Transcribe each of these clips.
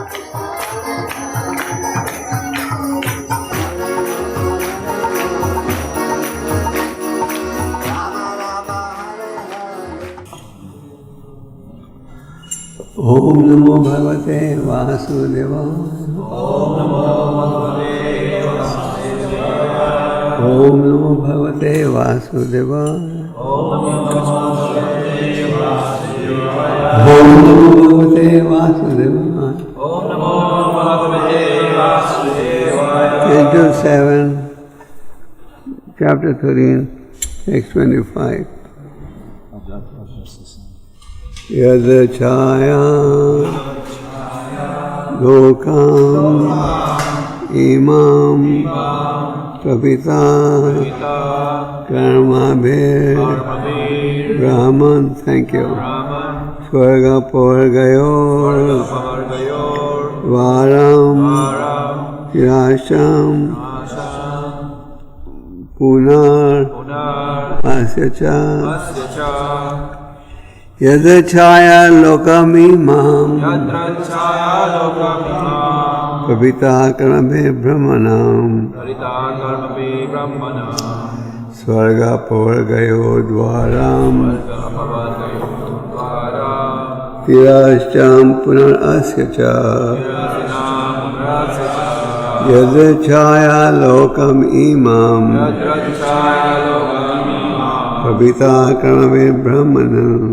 Om Namo Bhagavate Vasudevaya. Om Namo Bhagavate Vasudevaya. Om Namo Bhagavate Vasudevaya. Om Namo Vasudevaya. Om Namo Bhagavate Vasudevaya. Om Namo Bhagavate Vasudevaya. Canto 7, Chapter 13, text 25. Yad chaya lokam imam kapita karmabhir brahman, thank you, swarga porgayor varam yasham punar asyacha Yadra chaya lokamimam Pavita karmabe brahmanam Swarga pavargayo dvaram Tirashcham punar asyacha Yadra chaya lokam imam Pavita karmabe brahmanam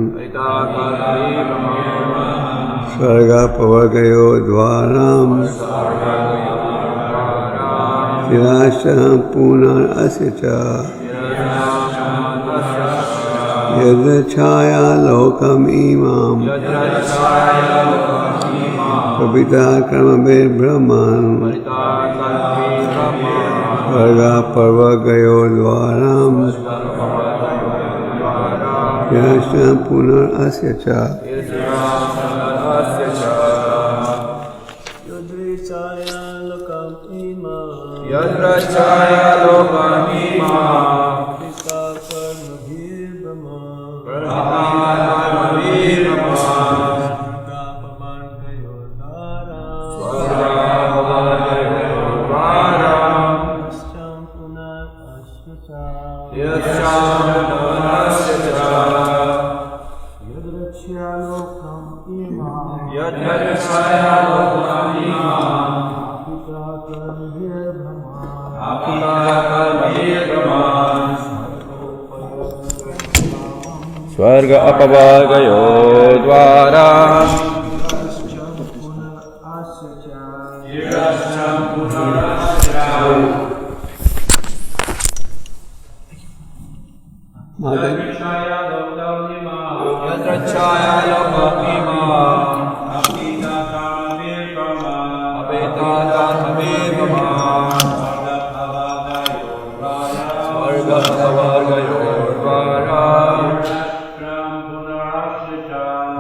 Swarga pavargayo dvaram Tirasham punar asyacha Yadra chaya lokam imam Pavita karmabe brahman Swarga pavargayo dvaram Tirasham punar asyacha Yadra chaya lokam imam Pita karmabhir brahman Swarga pavargayo dvaram Tirasham punar asyacha Yadra chaya lokam imam Swarga apavargayo dvara Yadra chaya lokam imam Apita karmabhir brahman Swarga pavargayo dvara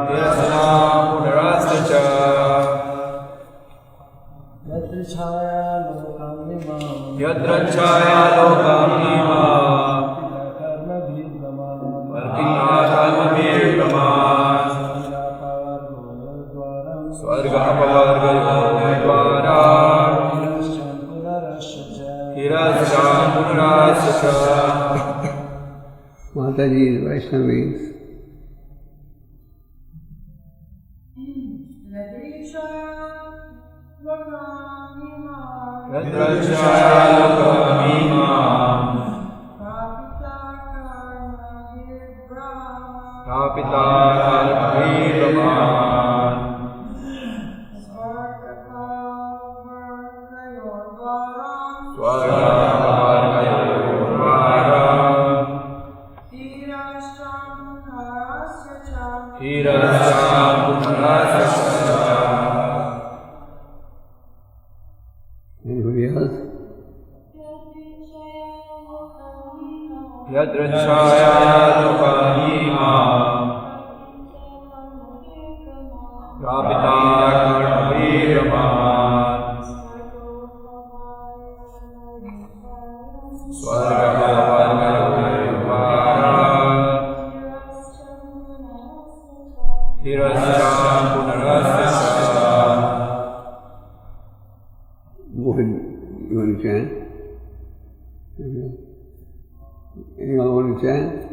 Tirasham punar asyacha Yadra chaya lokam imam Pavita karmabhir brahman Swarga pavargayo dvara Tirasham punar asyacha Mataji, Vaishnavis. Yadra chaya lokam imam Pavita karmabhir brahman Swarga pavargayo dvara Tirasham punar asyacha. Anybody else? Yadra chaya lokam imam Pavita karmabhir brahman Swarga pavargayo dvara Tirasham punar asyacha chant? Anyone want to chant?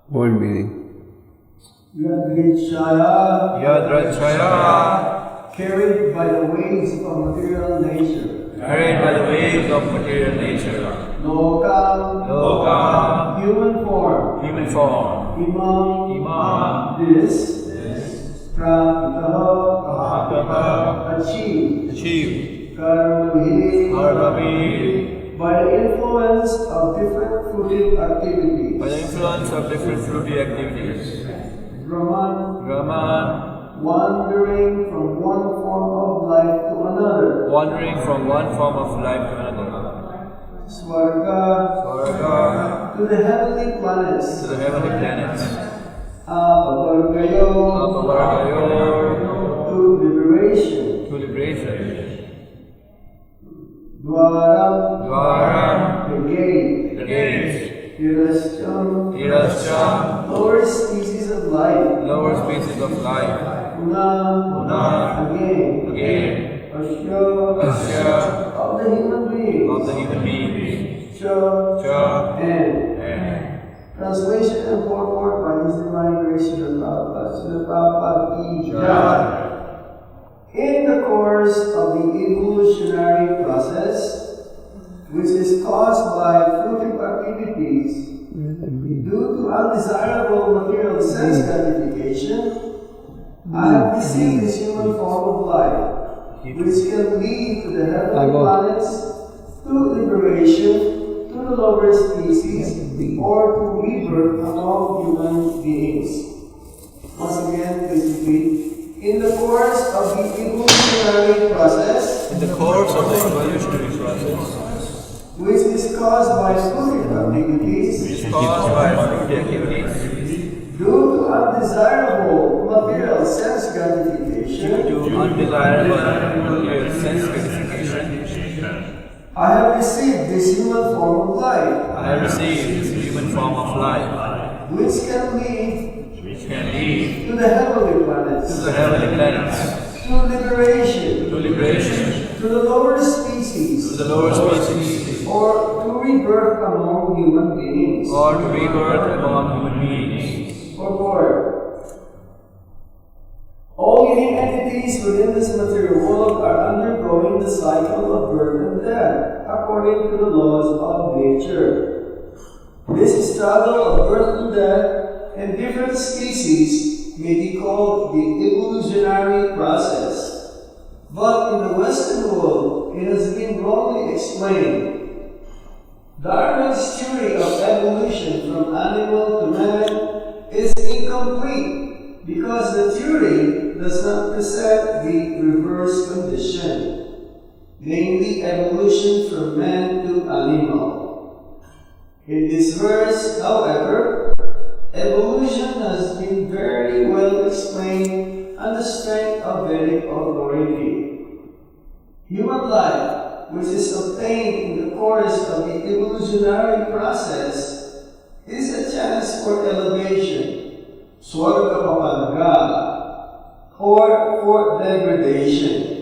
Word meaning. Yadrachaya, carried by the waves of material nature. Carried by the waves of material nature. Lokam, human form. Human form. Imam, this. Prapitaha, achieved. Karmahi, by the influence of different fruitive activities. By the influence of different fruity activities. Brahman, wandering from one form of life to another. Wandering from one form of life to another. Swarga, to the heavenly planets. To the heavenly planets. Apavargayo, to liberation. To liberation. Dwaram, the gate. The gates. Irascham, lower species of life. Lower species of life. Puna, again. Asya, of the human beings. Of the human beings. Cha, and. Translation and purport by His Divine Grace Śrīla Prabhupada. In the course of the evolutionary process, which is caused by fruitive activities due to undesirable material sense gratification, I have received this human form of life, which can lead to the heavenly planets, to liberation, to the lower species, or to rebirth among human beings. Once again, please repeat. In the course of the evolutionary process, which is caused by fruitive activities, due to undesirable material sense gratification, I have received this human form of life. Which can lead to the heavenly planets. To liberation. To the lower species. Or to rebirth among human beings. Or more. All living entities within this material world are undergoing the cycle of birth and death, according to the laws of nature. This struggle of birth and death in different species may be called the evolutionary process. But in the Western world, it has been wrongly explained. Darwin's theory of evolution from animal to man is incomplete because the theory does not present the reverse condition, namely evolution from man to animal. In this verse, however, evolution has been very well explained on the strength of Vedic authority. Human life, which is obtained in the course of the evolutionary process, is a chance for elevation, swarga, or for degradation.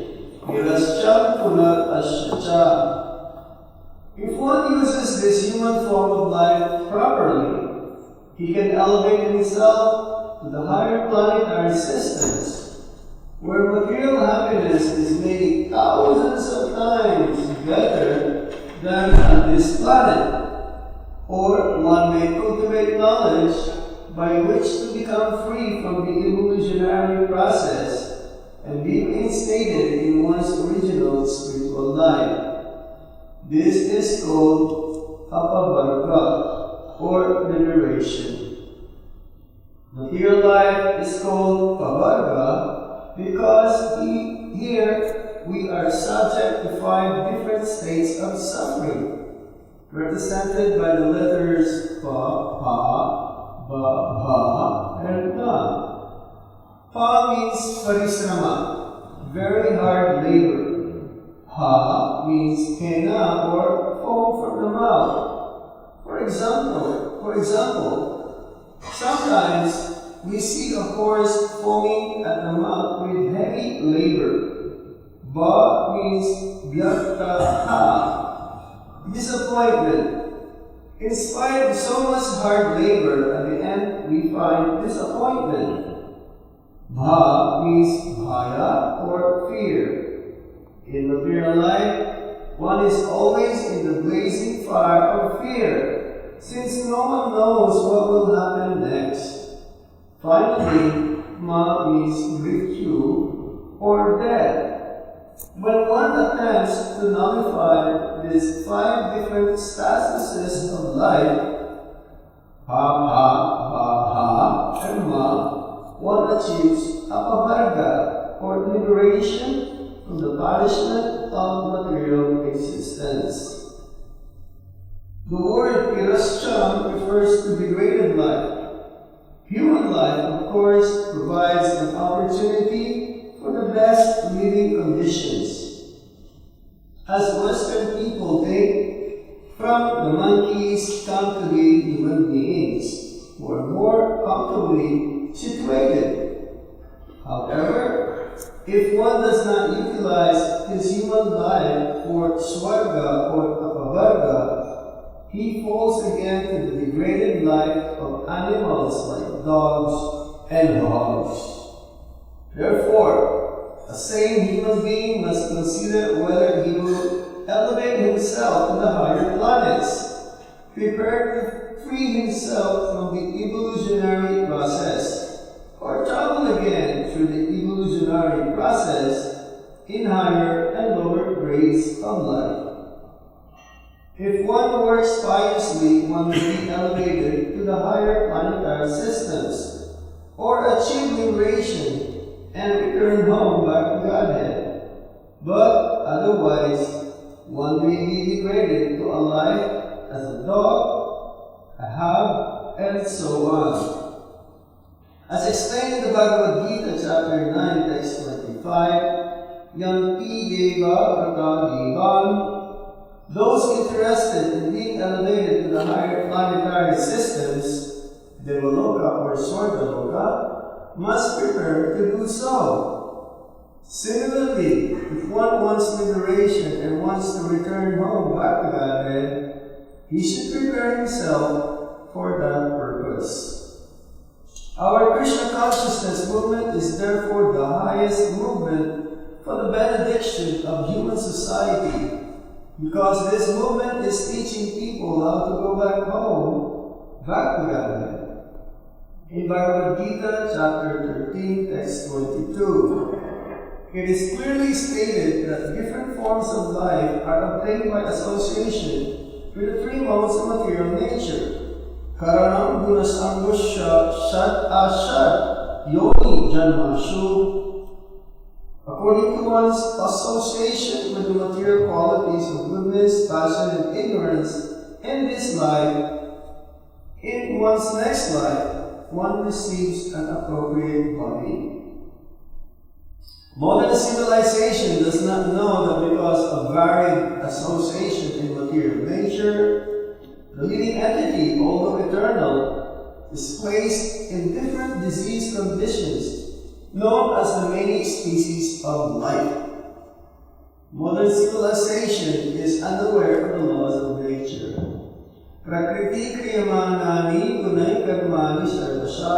If one uses this human form of life properly, he can elevate himself to the higher planetary systems, where material happiness is made thousands of times better than on this planet. Or one may cultivate knowledge by which to become free from the evolutionary process and be reinstated in one's original spiritual life. This is called apavarga, or liberation. Material life is called pavarga because here we are subject to 5 different states of suffering. represented by the letters Pa, Pa, Ba, Ba, and Ma. Pa means parisrama, very hard labor. Ha means pena, or foam from the mouth. For example, sometimes we see a horse foaming at the mouth with heavy labor. Ba means vyartha, disappointment. In spite of so much hard labor, at the end we find disappointment. Bha means bhaya, or fear. In material life, one is always in the blazing fire of fear, since no one knows what will happen next. Finally, Ma means mrityu, or death. When one attempts to nullify these 5 different statuses of life, Ha, Ha, Ba, Ha, and Ma, one achieves apavarga, or liberation from the punishment of material existence. The word Kṛṣṇa refers to degraded life. Human life, of course, provides an opportunity for the best living conditions. As Western people think, from the monkeys come to be human beings who are more comfortably situated. However, if one does not utilize his human life for swarga or apavarga, he falls again to the degraded life of animals like dogs and hogs. Therefore, a sane human being must consider whether he will elevate himself to the higher planets, prepared to free himself from the evolutionary process, or travel again through the evolutionary process in higher and lower grades of life. If one works piously, one will be elevated to the higher planetary systems, or achieve liberation and return home back to Godhead. But otherwise, one may be degraded to a life as a dog, a hog, and so on. As explained in the Bhagavad Gita, chapter 9, text 25, 𝐃𝐢𝐬𝐭𝐫𝐚𝐜𝐿, those interested in being elevated to the higher planetary systems, Devaloka or Swargaloka, must prepare to do so. Similarly, if one wants liberation and wants to return home back to Godhead, he should prepare himself for that purpose. Our Krishna consciousness movement is therefore the highest movement for the benediction of human society, because this movement is teaching people how to go back home, back to Godhead. In Bhagavad Gita, chapter 13, text 22, it is clearly stated that different forms of life are obtained by association with the 3 modes of material nature. Karanam gunasangusha shad ashad yoni janmashu. According to one's association with the material qualities of goodness, passion, and ignorance in this life, in one's next life, one receives an appropriate body. Modern civilization does not know that because of varied association in material nature, the living entity, although eternal, is placed in different disease conditions known as the many species of life. Modern civilization is unaware of the laws of nature. Prakriti kriyamanani gunai karmani sarvasha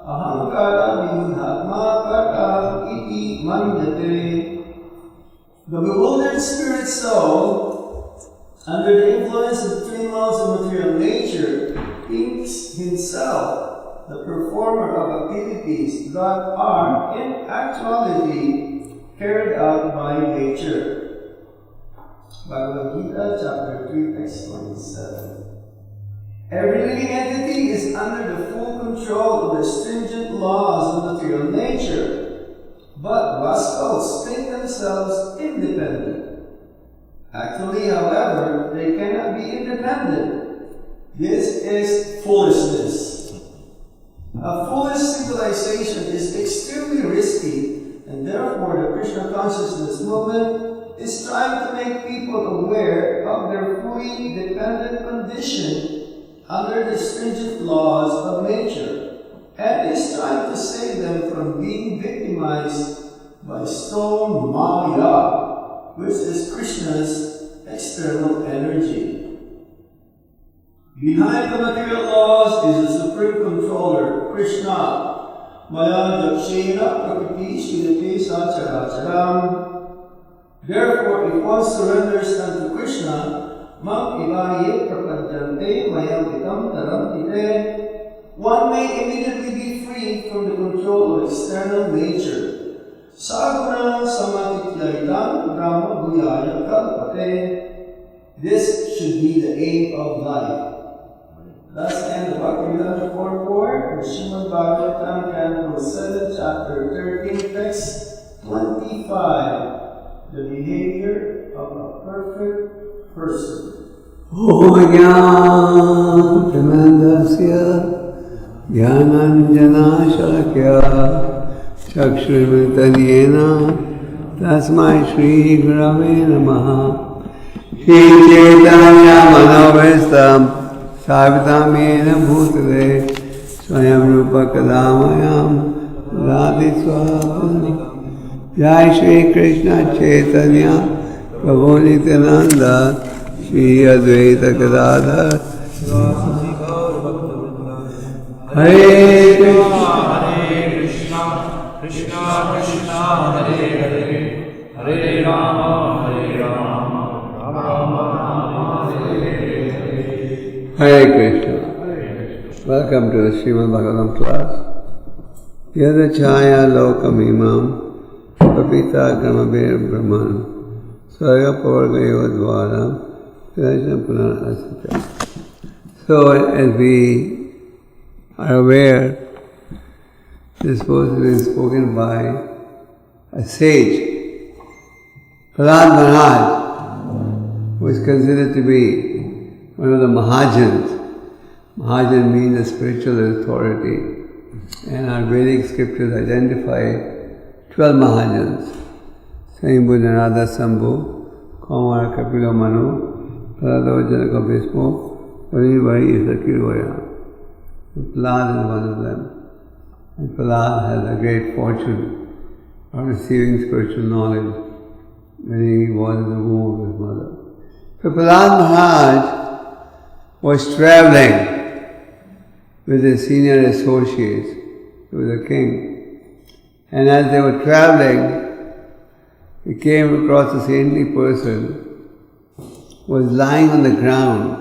ahankara vinudhatma karta iti manjate. The bewildered spirit soul, under the influence of the 3 modes of material nature, thinks himself the performer of activities that are, in actuality, carried out by nature. Bhagavad Gita, chapter 3, text 27. Every living entity is under the full control of the stringent laws of material nature, but rascals think themselves independent. Actually, however, they cannot be independent. This is foolishness. A foolish civilization is extremely risky, and therefore the Krishna consciousness movement is trying to make people aware of their fully dependent condition under the stringent laws of nature, and is trying to save them from being victimized by stone Maya, which is Krishna's external energy. Behind the material laws is the supreme controller, Kṛṣṇa. 𝐿IKE 𝐄𝐯𝐞𝐫𝐲𝐭𝐡𝐢𝐧𝐠. Therefore, if one surrenders unto Kṛṣṇa, one may immediately be free from the control of external nature. This should be the aim of life. Thus ends the Bhaktivedanta purport in Srimad Bhagavatam, Canto 7, Chapter 13, Text 25. The behavior of a perfect person. चक्षुर्मिलितं तस्मै श्रीगुरवे नमः। श्रीचैतन्यमनोभीष्टं स्थापितं येन भूतले स्वयं रूपः कदा मह्यं ददाति स्वपदं। जय श्री कृष्ण चैतन्य प्रभु नित्यानंद श्री अद्वैत गदाधर हरे Krishna Krishna Krishna Hare Hare Hare Rama Rama Rama Hare Hare. Hare Krishna. Welcome to the Srimad Bhagavatam class. Yada Chaya Lokamimam Papita Kamabir Brahman Swarga Pavargayo Dvara Krishna Punan Asita. So as we are aware, this verse has been spoken by a sage, Prahlad Maharaj, who is considered to be one of the Mahajans. Mahajan means a spiritual authority, and our Vedic scriptures identify 12 Mahajans: Saimbu Narada Sambhu, Kaumara Kapilo Manu, Prado Janaka Bhismo, Varivari Isakirvaya. Prahlad is one of them. And Prahlad had a great fortune of receiving spiritual knowledge when he was in the womb of his mother. So Prahlad Maharaj was traveling with his senior associates to the king. And as they were traveling, he came across a saintly person who was lying on the ground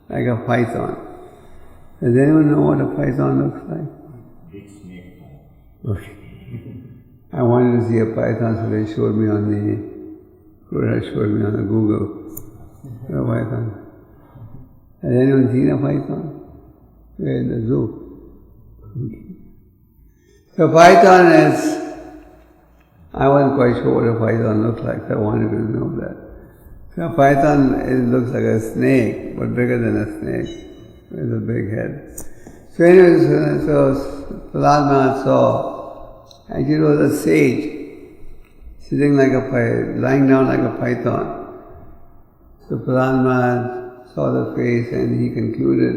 like a python. Does anyone know what a python looks like? Okay. I wanted to see a python, so they showed me on the Google. A python. Has anyone seen a python? We're in the zoo. So python is, I wasn't quite sure what a python looked like, so I wanted to know that. So a python looks like a snake, but bigger than a snake, with a big head. So anyway, so Prahlad Maharaj saw, actually it was a sage, sitting like a python, lying down like a python. So Prahlad Maharaj saw the face and he concluded,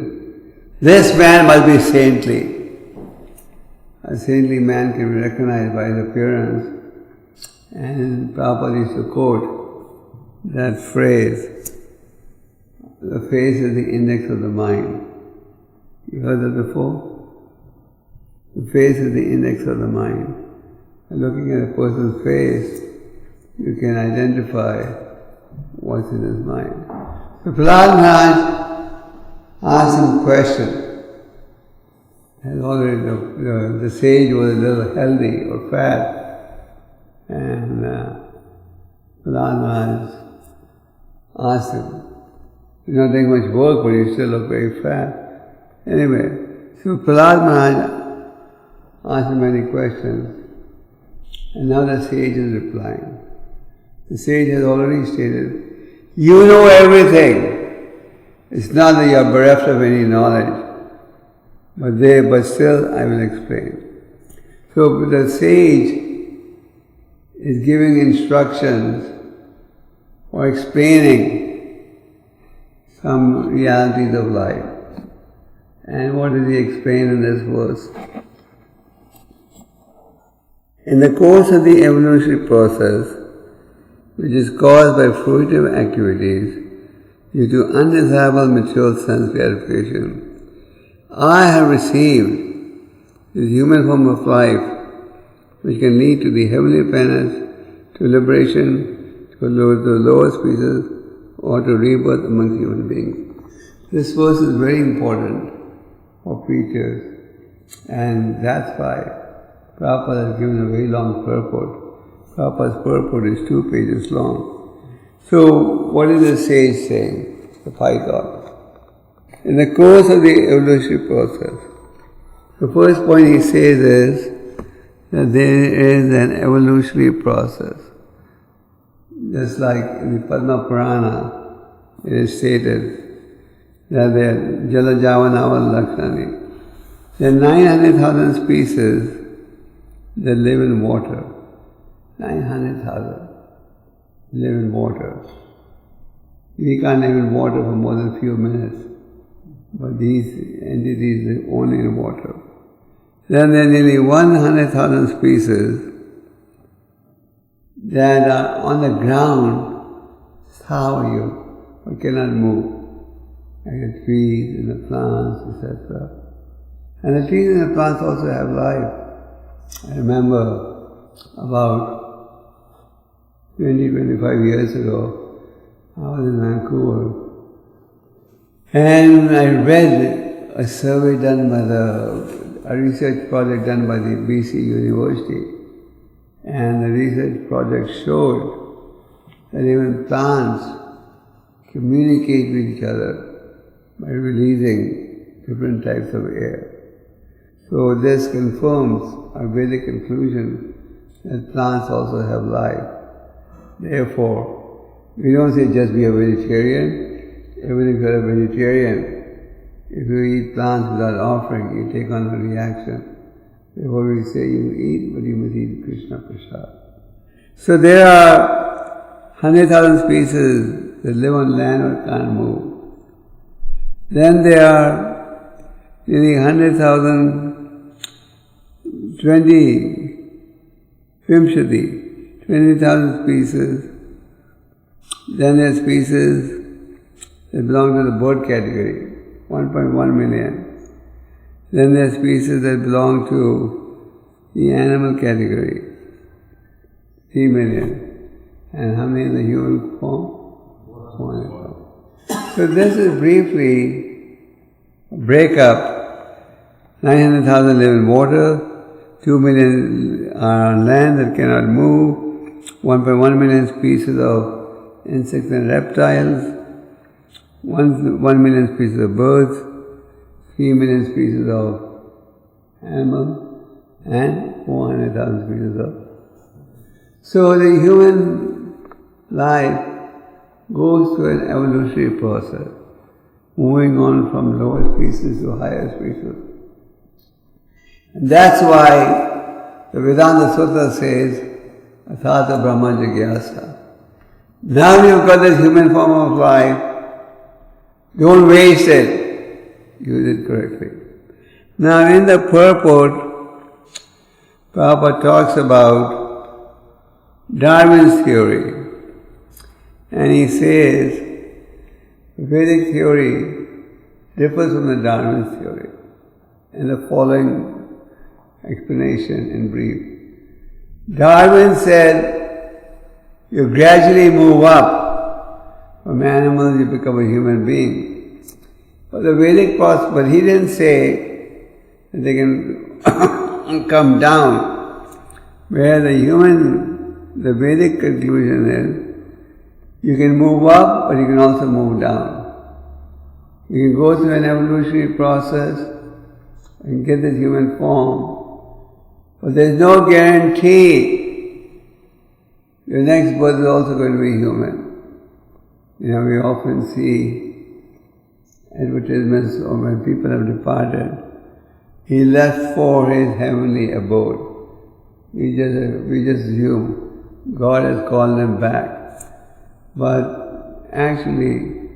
this man must be saintly. A saintly man can be recognized by his appearance. And Prabhupada used to quote that phrase, the face is the index of the mind. You heard that before? The face is the index of the mind. And looking at a person's face, you can identify what's in his mind. So Prahlad Maharaj asked him a question. And already the sage was a little healthy or fat. And Prahlad Maharaj asked him, you're not doing much work, but you still look very fat. Anyway, so Prahlad Maharaj asked him many questions, and now the sage is replying. The sage has already stated, you know everything. It's not that you are bereft of any knowledge, but still I will explain. So the sage is giving instructions or explaining some realities of life. And what does he explain in this verse? In the course of the evolutionary process, which is caused by fruitive activities due to undesirable material sense gratification, I have received this human form of life which can lead to the heavenly planets, to liberation, to the lower species, or to rebirth among human beings. This verse is very important for preachers, and that's why Prabhupada has given a very long purport. Prabhupada's purport is 2 pages long. So, what is the sage saying? The Python. In the course of the evolutionary process, the first point he says is that there is an evolutionary process. Just like in the Padma Purana, it is stated that there are Jalajavanaval Lakshani. There are 900,000 species that live in water. 900,000 live in water. We can't live in water for more than a few minutes, but these entities live only in water. Then there are nearly 100,000 species that are on the ground, you, but cannot move, like the trees and the plants, etc. And the trees and the plants also have life. I remember about 20-25 years ago, I was in Vancouver, and I read a survey done by a research project done by the BC University, and the research project showed that even plants communicate with each other by releasing different types of air. So this confirms our Vedic conclusion that plants also have life. Therefore, we don't say just be a vegetarian. Even if you're a vegetarian, if you eat plants without offering, you take on a reaction. Therefore we say you eat, but you must eat Kṛṣṇa Prasad. So there are 100,000 species that live on land or can't move. Then there are nearly 100,000, 20,000 species. Then there are species that belong to the bird category, 1.1 million. Then there are species that belong to the animal category, 3 million. And how many in the human form? 1. So this is briefly a breakup. 900,000 live in water, 2 million are on land that cannot move, 1.1 million species of insects and reptiles, 1 million species of birds, 3 million species of animals, and 400,000 species of. So the human life goes through an evolutionary process, moving on from lower species to higher species. And that's why the Vedanta Sutra says, Athata Brahma Jigyasa. Now you've got this human form of life, don't waste it, use it correctly. Now in the purport, Prabhupada talks about Darwin's theory, and he says, the Vedic theory differs from the Darwin theory in the following explanation in brief. Darwin said, you gradually move up. From animals you become a human being. But the Vedic process, but he didn't say that they can come down. Where the Vedic conclusion is, you can move up, but you can also move down. You can go through an evolutionary process and get this human form, but there's no guarantee Your next birth is also going to be human. You know, we often see advertisements or when people have departed, he left for his heavenly abode. We just assume God has called them back. But actually,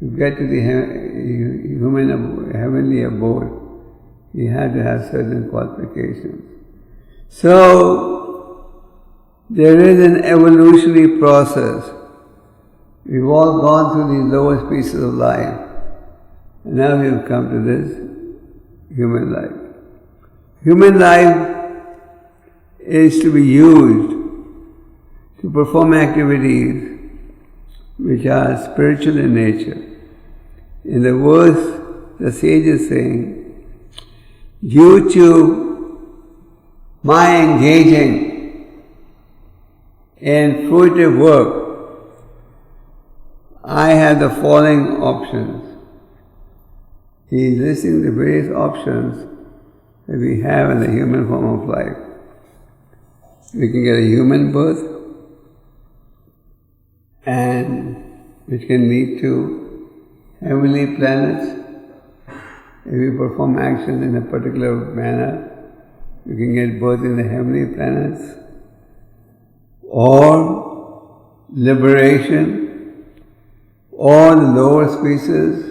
to get to the heavenly abode, you have to have certain qualifications. So, there is an evolutionary process. We've all gone through these lower species of life, and now we've come to this human life. Human life is to be used to perform activities which are spiritual in nature. In the verse, the sage is saying, due to my engaging in fruitive work, I have the following options. He is listing the various options that we have in the human form of life. We can get a human birth, and which can lead to heavenly planets. If we perform action in a particular manner, we can get birth in the heavenly planets, or liberation, or the lower species,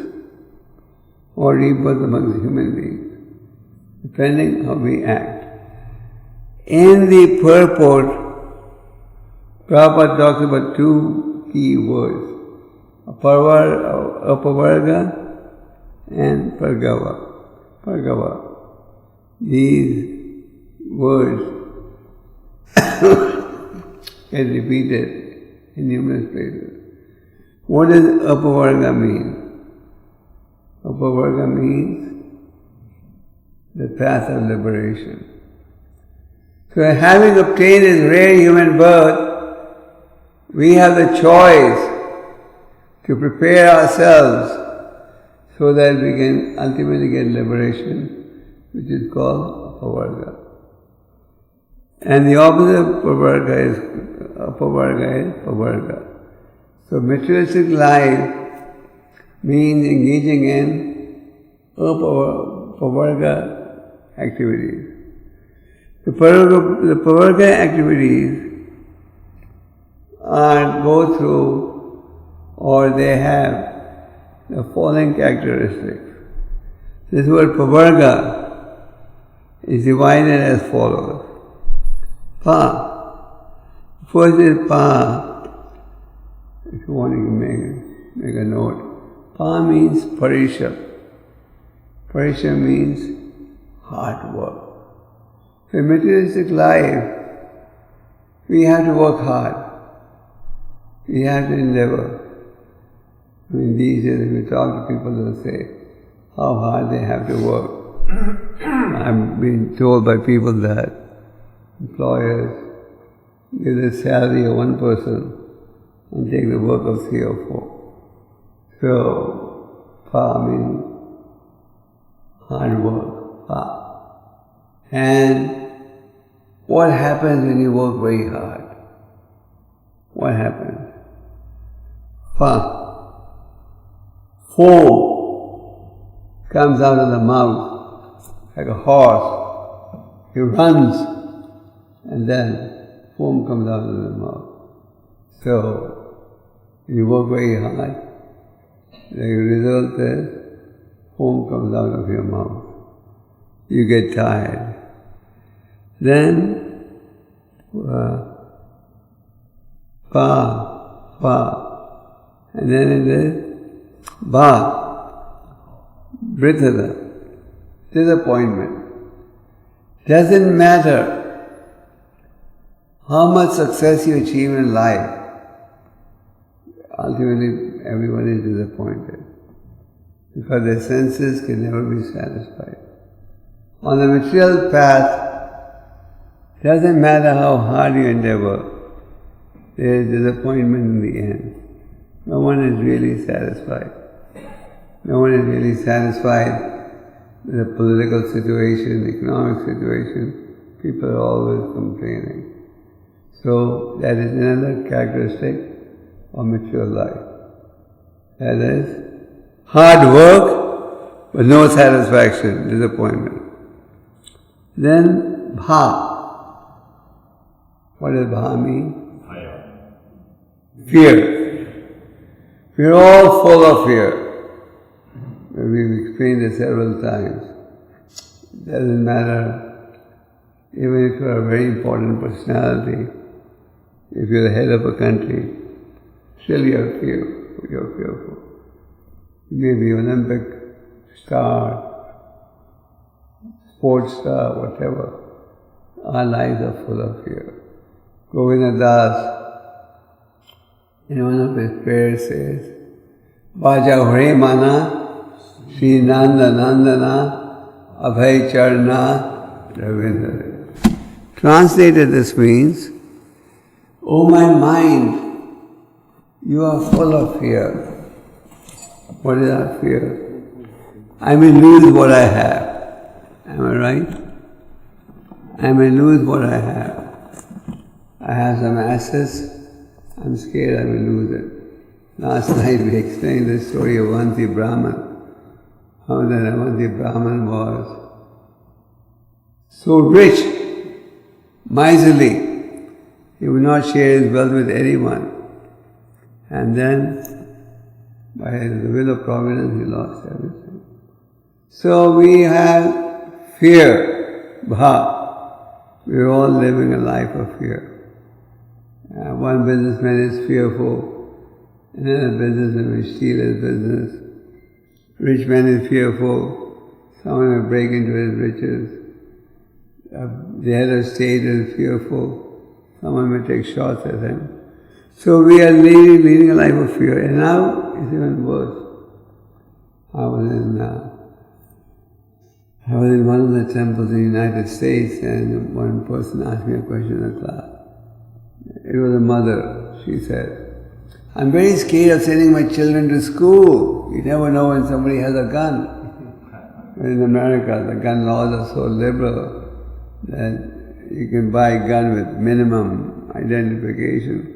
or rebirth amongst human beings, depending how we act. In the purport, Prabhupada talks about two key words, apavarga and Bhargava. These words get repeated in numerous places. What does apavarga mean? Apavarga means the path of liberation. So having obtained this rare human birth, we have the choice to prepare ourselves so that we can ultimately get liberation, which is called apavarga. And the opposite of apavarga is pavarga. So materialistic life means engaging in pavarga activities. The pavarga activities go through, or they have the following characteristics. This word pavarga is divided as follows. Pa. First is pa. If you want, you can make a note. Pa means parisha. Parisha means hard work. In materialistic life, we have to work hard. We have to endeavor. I mean, these days, if you talk to people, they'll say how hard they have to work. I've been told by people that employers give the salary of one person and take the work of 3 or 4. So, pa means hard work, pa. And what happens when you work very hard? What happens? Foam comes out of the mouth like a horse. He runs, and then foam comes out of the mouth. So, you work very hard, the result is foam comes out of your mouth. You get tired. Then, and then it is brithada, disappointment. Doesn't matter how much success you achieve in life, ultimately everyone is disappointed because their senses can never be satisfied. On the material path, doesn't matter how hard you endeavor, there is disappointment in the end. No one is really satisfied. No one is really satisfied with the political situation, the economic situation. People are always complaining. So that is another characteristic of mature life. That is hard work but no satisfaction, disappointment. Then bha. What does bha mean? Fear. We're all full of fear. We've explained it several times. It doesn't matter, even if you're a very important personality, if you're the head of a country, still you're fearful. You may be Olympic star, sports star, whatever. Our lives are full of fear. Govindadas, in one of his prayers says, Vaja Hare Mana, Sri Nanda Nandana, Abhay Charna, Ravindra. Translated, this means, O my mind, you are full of fear. What is our fear? I may lose what I have. Am I right? I may lose what I have. I have some assets, I'm scared I will lose it. Last night we explained the story of Avanti Brahman. How that Avanti Brahman was so rich, miserly, he would not share his wealth with anyone. And then, by the will of providence, he lost everything. So we have fear, bha. We're all living a life of fear. One businessman is fearful, another businessman will steal his business. Rich man is fearful, someone will break into his riches. The head of state is fearful, someone may take shots at him. So we are leading a life of fear, and now it's even worse. I was in one of the temples in the United States, and one person asked me a question in the class. It was a mother. She said, I'm very scared of sending my children to school. You never know when somebody has a gun. In America, the gun laws are so liberal that you can buy a gun with minimum identification.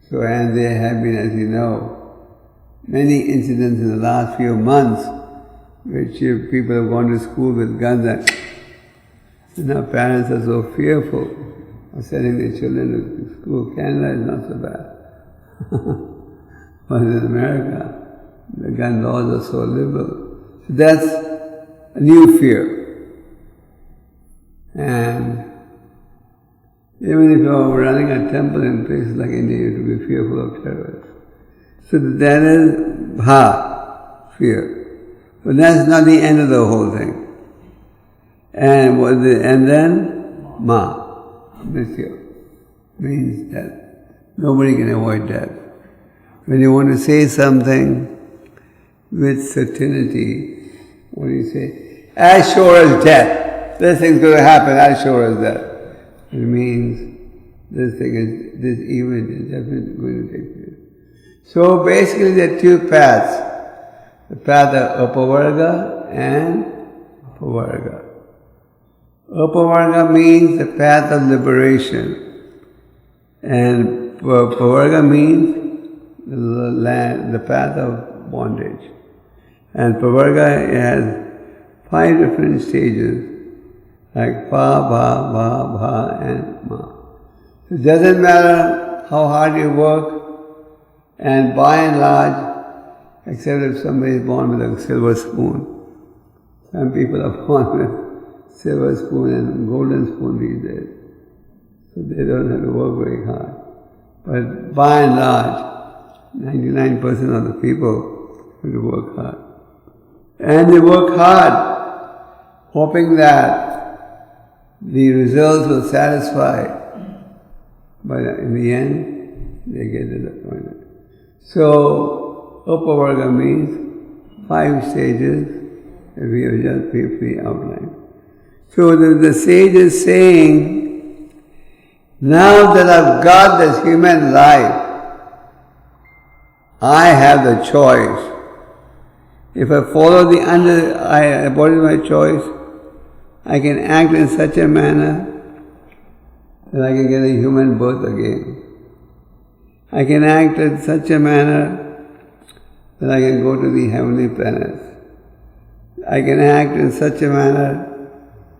So, and there have been, as you know, many incidents in the last few months which people have gone to school with guns, and our parents are so fearful of sending their children to school. Canada is not so bad. But in America, the gun laws are so liberal. So that's a new fear. And even if you're running a temple in places like India, you have to be fearful of terrorists. So that is bha, fear. But that's not the end of the whole thing. And then ma, mrityu, means death. Nobody can avoid death. When you want to say something with certainty, what do you say? As sure as death. This thing's going to happen as sure as death. It means this event is definitely going to take place. So basically there are two paths. The path of Upavarga and Apavarga. Upavarga means the path of liberation. And Pavarga means the path of bondage. And Pavarga has 5 different stages, like pa, ba, ba, bha, and ma. It doesn't matter how hard you work, and by and large, except if somebody is born with a silver spoon. Some people are born with silver spoon and golden spoon these days. So they don't have to work very hard. But by and large, 99% of the people have to work hard. And they work hard, hoping that the results will satisfy. But in the end, they get disappointed. So, Upavarga means 5 stages that we have just briefly outlined. So the sage is saying, now that I've got this human life, I have the choice. If I follow what is my choice? I can act in such a manner that I can get a human birth again. I can act in such a manner that I can go to the heavenly planets. I can act in such a manner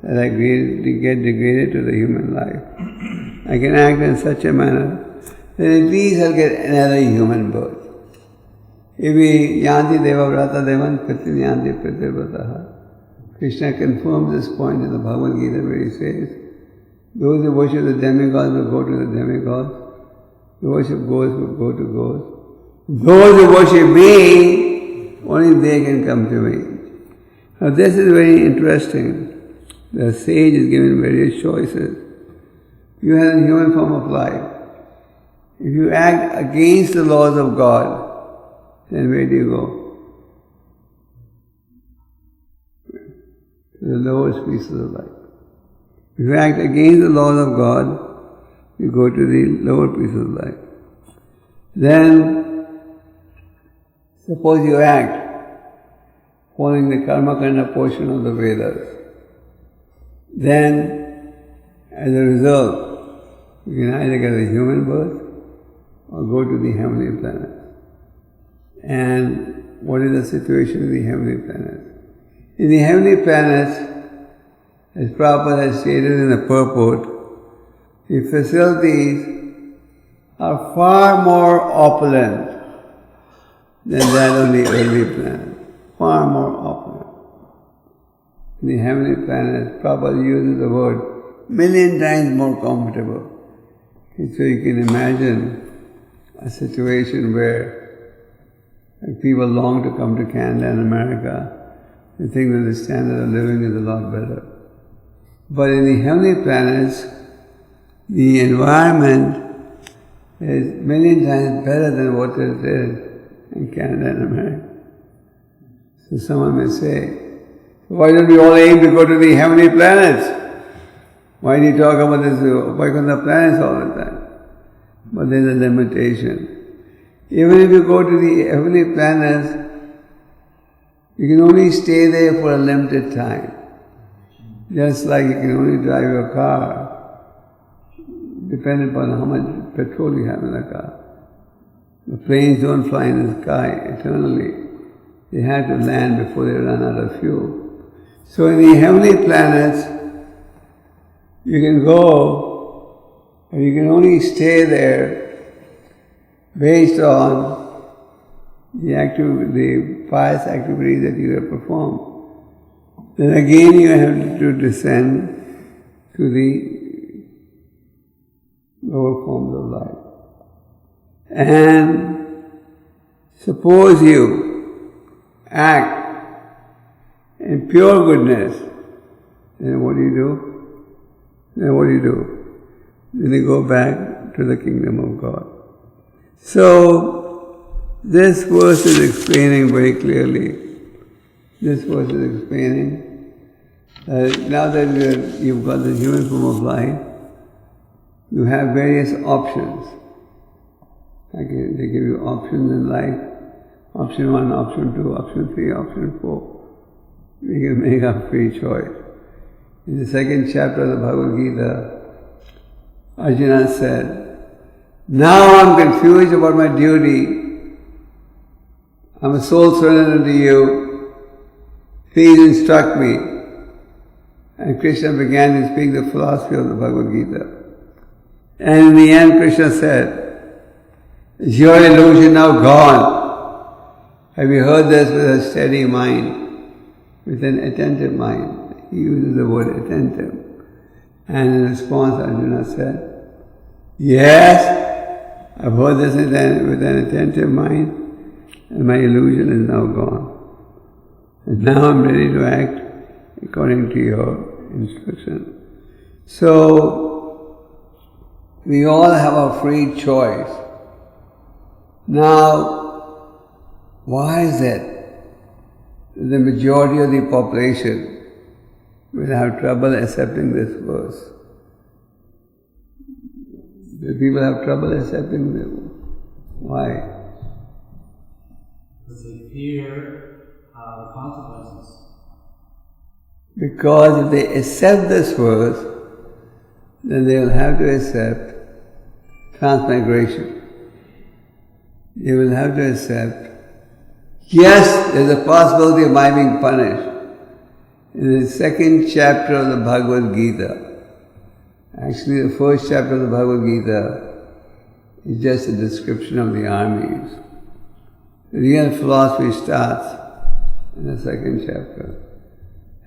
that I get degraded to the human life. I can act in such a manner that at least I'll get another human birth. Ivi yanti deva vrata devan kriti yanti pratirvrataha. Krishna confirms this point in the Bhagavad Gita where he says, those who worship the demigods will go to the demigods, who worship ghosts will go to ghosts. Those who worship me, only they can come to me. Now this is very interesting. The sage is given various choices. You have a human form of life. If you act against the laws of God, then where do you go? To the lowest pieces of life. If you act against the laws of God, you go to the lower pieces of life. Then, suppose you act following the karma kanda portion of the Vedas. Then, as a result, you can either get a human birth or go to the heavenly planet. And what is the situation in the heavenly planets? In the heavenly planets, as Prabhupada has stated in the purport, the facilities are far more opulent than that on the earthly planet. Far more opulent. In the heavenly planets, Prabhupada uses the word million times more comfortable. And so you can imagine a situation where people long to come to Canada and America. They think that the standard of living is a lot better. But in the heavenly planets, the environment is million times better than what it is in Canada and America. So someone may say, why don't we all aim to go to the heavenly planets? Why do you talk about this? Why come the planets all the time? But there's a limitation. Even if you go to the heavenly planets, you can only stay there for a limited time. Just like you can only drive your car, depending upon how much petrol you have in the car. The planes don't fly in the sky eternally. They have to land before they run out of fuel. So in the heavenly planets, you can go, and you can only stay there based on the pious activities that you have performed. Then again you have to descend to the lower forms of life. And suppose you act in pure goodness, then what do you do? Then you go back to the kingdom of God. So, this verse is explaining very clearly. This verse is explaining that now that you've got the human form of life, you have various options. They give you options in life. Option 1, option 2, option 3, option 4. You can make a free choice. In the second chapter of the Bhagavad Gita, Arjuna said, now I'm confused about my duty. I'm a soul surrender to you. Please instruct me. And Krishna began to speak the philosophy of the Bhagavad Gita. And in the end, Krishna said, is your illusion now gone? Have you heard this with a steady mind, with an attentive mind? He uses the word attentive. And in response, Arjuna said, yes, I've heard this with an attentive mind, and my illusion is now gone. And now I'm ready to act according to your instruction. So, we all have a free choice. Now, why is it that the majority of the population will have trouble accepting this verse? The people have trouble accepting them. Why? Because they fear the consequences. Because if they accept this verse, then they will have to accept transmigration. They will have to accept, yes, there's a possibility of my being punished. In the second chapter of the Bhagavad Gita, actually the first chapter of the Bhagavad Gita is just a description of the armies. The real philosophy starts in the second chapter.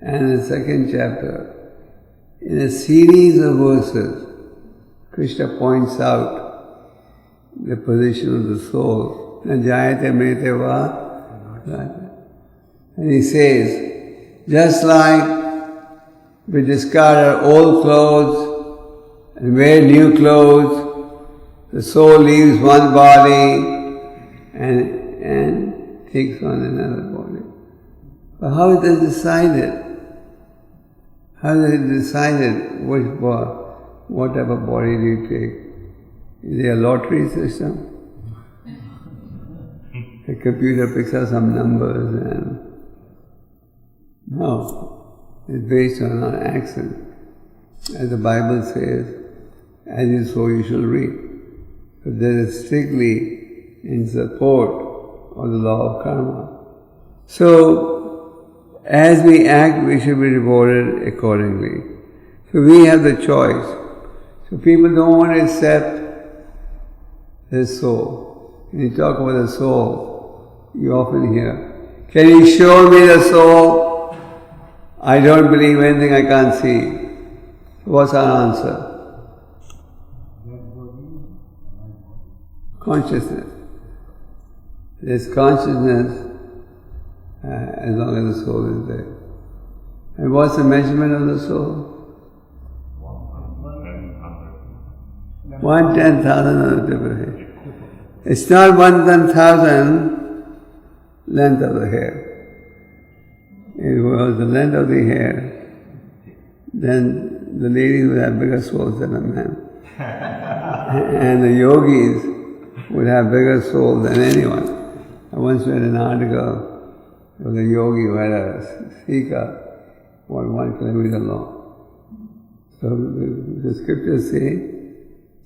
And in the second chapter, in a series of verses, Krishna points out the position of the soul. Najayate mrite va. And he says, just like we discard our old clothes and wear new clothes, the soul leaves one body and takes on another body. But how is it decided? How is it decided what type of body do you take? Is there a lottery system? The computer picks up some numbers and... No, it's based on our action. As the Bible says, as you sow you shall reap. But that is strictly in support of the law of karma. So, as we act, we should be rewarded accordingly. So we have the choice. So people don't want to accept the soul. When you talk about the soul, you often hear, can you show me the soul? I don't believe anything I can't see. What's our answer? Consciousness. There's consciousness as long as the soul is there. And what's the measurement of the soul? 1/10,000 of the tip of the hair. It's not 1/10,000 length of the hair. If it was the length of the hair, then the ladies would have bigger souls than the men. And the yogis would have bigger souls than anyone. I once read an article of a yogi who had a sika 1 kilometer long. So the scriptures say,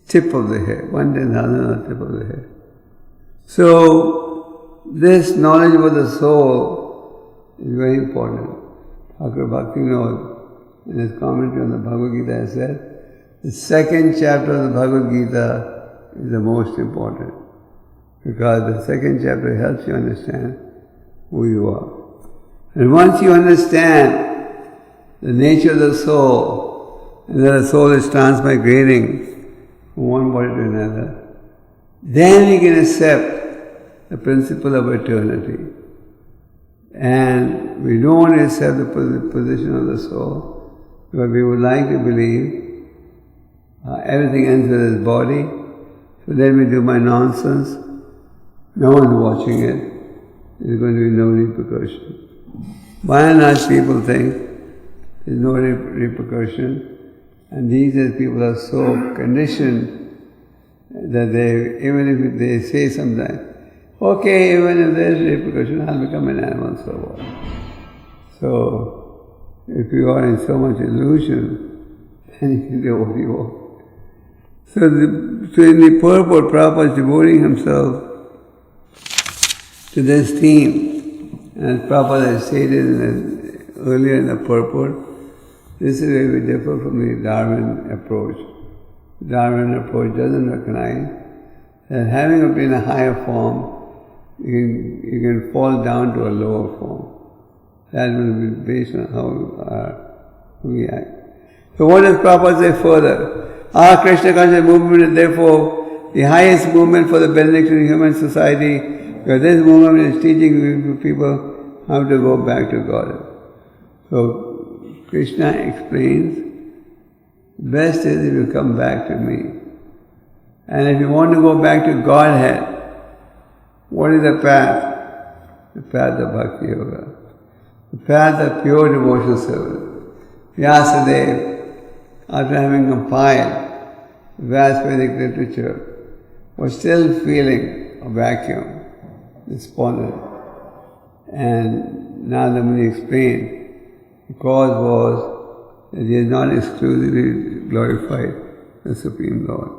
tip of the hair, 1/10,000 of the tip of the hair. So this knowledge about the soul is very important. Thakur Bhaktivinoda, in his commentary on the Bhagavad Gita, has said, the second chapter of the Bhagavad Gita is the most important, because the second chapter helps you understand who you are. And once you understand the nature of the soul, and that the soul is transmigrating from one body to another, then we can accept the principle of eternity. And we don't want to accept the position of the soul, because we would like to believe everything ends with this body. So then we do my nonsense. No one's watching it. There's going to be no repercussion. By and large, people think there's no repercussion, and these days people are so conditioned that even if they say something, okay, even if there's repercussion, I'll become an animal, so what? So, if you are in so much illusion, then you can do what you want. So in the purport, Prabhupada is devoting himself to this theme. And as Prabhupada has stated earlier in the purport, this is where we differ from the Darwin approach. The Darwin approach doesn't recognize that having obtained a higher form, you can fall down to a lower form. That will be based on how we act. So what does Prabhupada say further? Our Krishna conscious movement is therefore the highest movement for the benediction of human society, because this movement is teaching people how to go back to God. So Krishna explains, best is if you come back to me. And if you want to go back to Godhead, what is the path? The path of Bhakti Yoga. The path of pure devotional service. Vyasadeva, after having compiled vast Vedic literature, was still feeling a vacuum, despondent. And Narada Muni explained, the cause was that he is not exclusively glorified the Supreme Lord.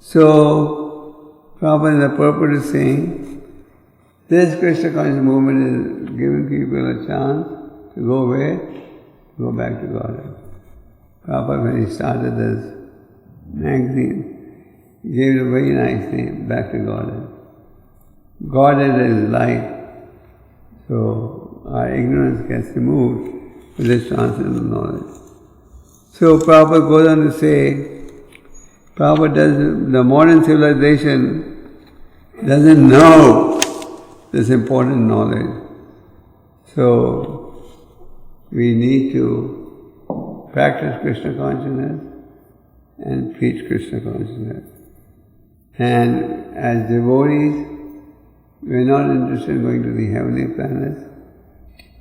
So, Prabhupada, the purport is saying, this Krishna conscious movement is giving people a chance to go where? Go back to Godhead. Prabhupada, when he started this magazine, he gave it a very nice name, Back to Godhead. Godhead is light, so our ignorance gets removed with this transcendental knowledge. So Prabhupada goes on to say, Prabhupada does, the modern civilization doesn't know this important knowledge. So we need to practice Krishna consciousness and preach Krishna consciousness. And as devotees, we are not interested in going to the heavenly planets,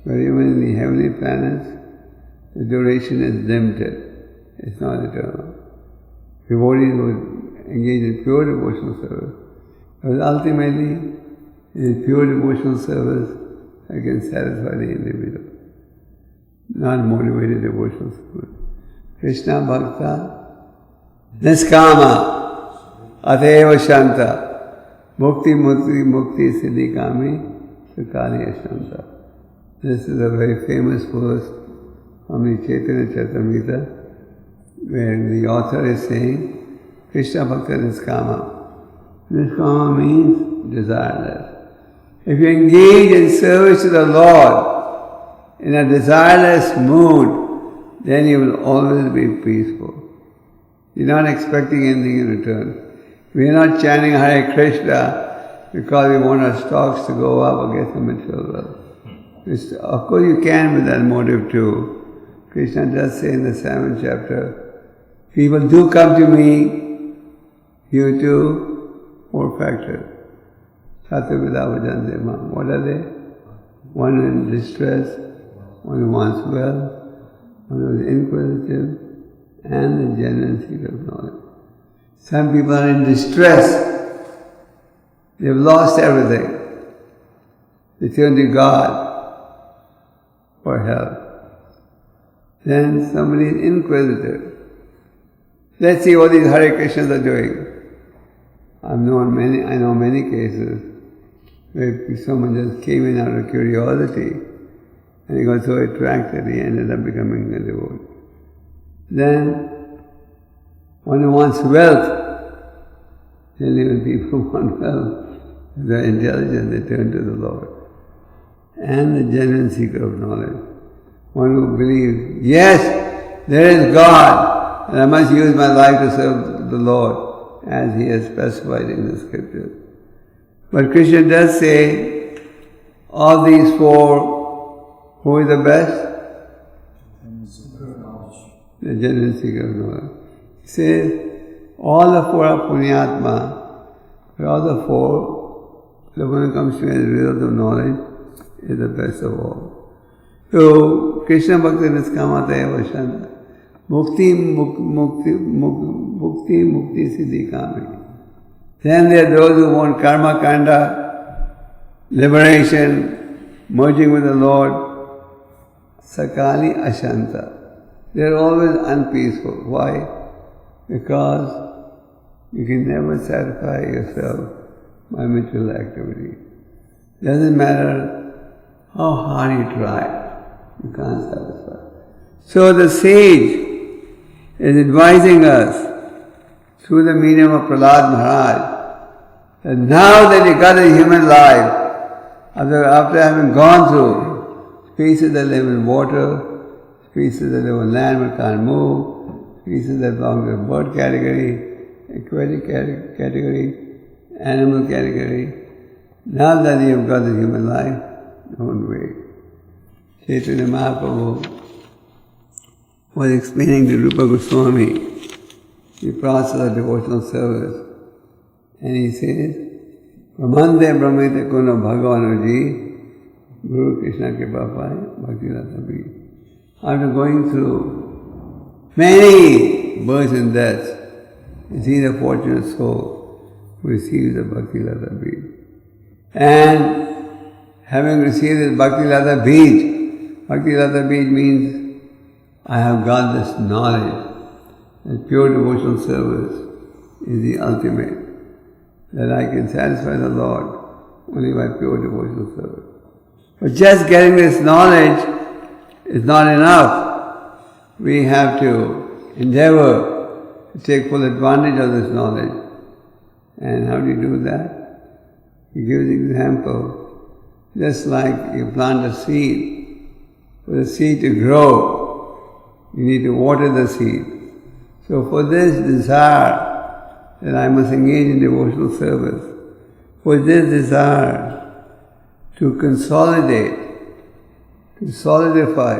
but even in the heavenly planets, the duration is limited. It's not eternal. Devotees would engage in pure devotional service, but ultimately, in pure devotional service, I can satisfy the individual, not motivated devotional service. Krishna Bhakta, Niskama, Ateva Shanta, Mukti Mukti Siddhi Kami, Sukali Ashanta. This is a very famous verse from the Chaitanya Charitamrita, where the author is saying, Krishna Bhakta Niskama. Niskama means desireless. If you engage in service to the Lord in a desireless mood, then you will always be peaceful. You're not expecting anything in return. We are not chanting Hare Krishna because we want our stocks to go up or get some material wealth. Of course you can with that motive too. Krishna does say in the 7th chapter, people do come to me due to 4 factors. What are they? One in distress, one who wants wealth, one who is inquisitive, and the genuine seeker of knowledge. Some people are in distress. They've lost everything. They turn to God for help. Then somebody is inquisitive. Let's see what these Hare Krishnas are doing. I know many cases where someone just came in out of curiosity and he got so attracted he ended up becoming a devotee. Then one who wants wealth, generally when people want wealth, they're intelligent, they turn to the Lord. And the genuine seeker of knowledge, one who believes, yes, there is God, and I must use my life to serve the Lord, as He has specified in the scriptures. But Krishna does say, of these 4, who is the best? The genuine seeker of knowledge. He says, all the 4 are Punyatma, but all the 4, the one who comes to me as a result of knowledge, is the best of all. So, Krishna Bhakti Niskamata Eva Shanta, Mukti Siddhi Kami. Then there are those who want karma kanda, liberation, merging with the Lord, Sakali Ashanta. They are always unpeaceful. Why? Because you can never satisfy yourself by material activity. Doesn't matter how hard you try, you can't satisfy. So the sage is advising us through the medium of Prahlad Maharaj that now that you got a human life, after having gone through species that live in water, species that live on land but can't move, species that belong to the bird category, aquatic category, animal category, now that you've got the human life, don't wait. Chaitanya Mahaprabhu was explaining to Rupa Goswami the process of devotional service. And he says, Brahmande Brahmete Kuno Bhagavanuji, Guru Krishna Kripa Pai, Bhakti Lata Bhi. After going through many births and deaths, is he the fortunate soul who receives the Bhakti Lata Bhi. And having received this Bhakti Lata Bij means I have got this knowledge that pure devotional service is the ultimate, that I can satisfy the Lord only by pure devotional service. But just getting this knowledge is not enough. We have to endeavor to take full advantage of this knowledge. And how do you do that? He gives an example. Just like you plant a seed, for the seed to grow, you need to water the seed. So for this desire that I must engage in devotional service, for this desire to consolidate, to solidify,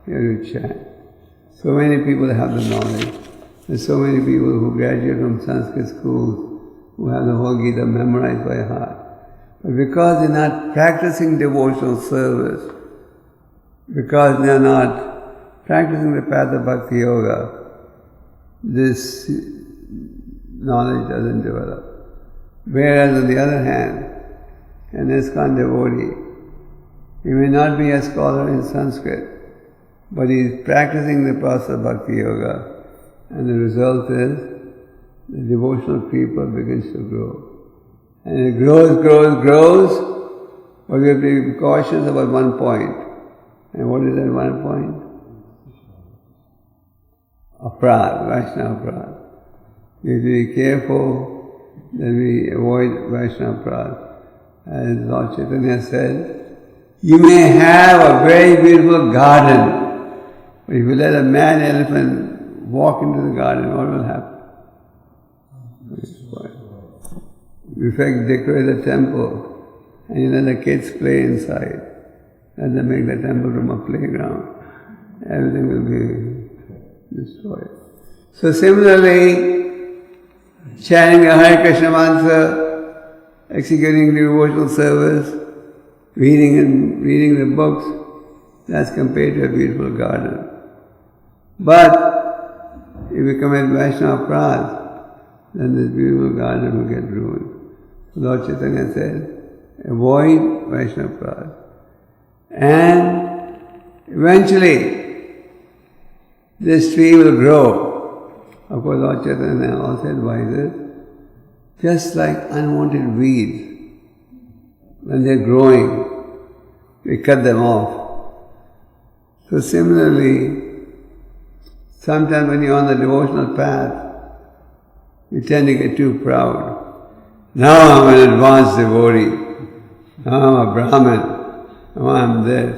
you have to chant. So many people have the knowledge. There's so many people who graduate from Sanskrit schools who have the whole Gita memorized by heart. But because they're not practicing devotional service, because they're not practicing the path of Bhakti Yoga, this knowledge doesn't develop. Whereas on the other hand, an ISKCON devotee, he may not be a scholar in Sanskrit, but he is practicing the process of Bhakti Yoga, and the result is the devotional people begins to grow. And it grows, but we have to be cautious about one point. And what is that one point? Aprad, Vaishnava Aprad. We have to be careful that we avoid Vaishnava Aprad. As Lord Chaitanya said, you may have a very beautiful garden, but if you let a mad elephant walk into the garden, what will happen? In fact, decorate the temple and you let the kids play inside. Let them make the temple room a playground. Everything will be destroyed. So similarly, chanting the Hare Krishna mantra, executing devotional service, reading the books, that's compared to a beautiful garden. But if we commit Vaishnava Aprad, then this beautiful garden will get ruined. Lord Chaitanya said, avoid Vaishnava Aprad. And eventually, this tree will grow. Of course, Lord Chaitanya also advises, just like unwanted weeds, when they're growing, we cut them off. So similarly, sometimes when you're on the devotional path, you tend to get too proud. Now I'm an advanced devotee. Now I'm a Brahmin. Now I'm this.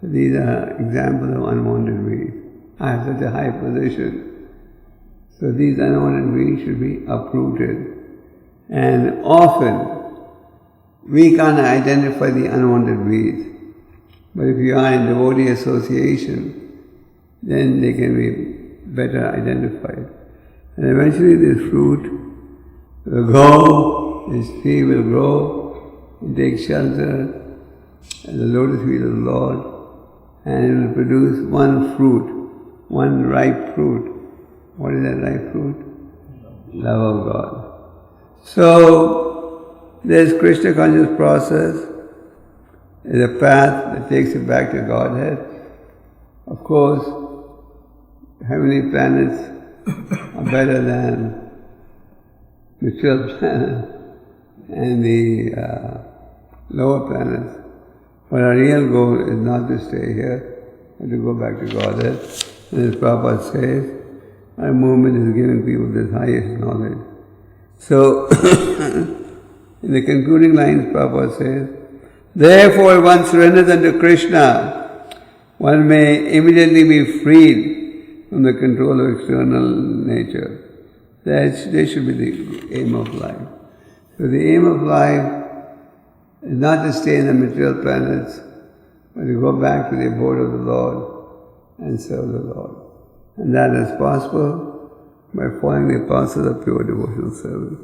So these are examples of unwanted weeds. I have such a high position. So these unwanted weeds should be uprooted. And often, we can't identify the unwanted weeds. But if you are in devotee association, then they can be better identified. And eventually this fruit will grow, this tree will grow, and take shelter at the lotus feet of the Lord, and it will produce one fruit, one ripe fruit. What is that ripe fruit? Love of God. So, this Krishna conscious process is a path that takes you back to Godhead. Of course, heavenly planets are better than material planets and the lower planets. But our real goal is not to stay here, but to go back to Godhead. And as Prabhupada says, our movement is giving people this highest knowledge. So, in the concluding lines, Prabhupada says, therefore, one surrenders unto Krishna, one may immediately be freed from the control of external nature. This should be the aim of life. So the aim of life is not to stay in the material planets, but to go back to the abode of the Lord and serve the Lord. And that is possible by following the process of pure devotional service.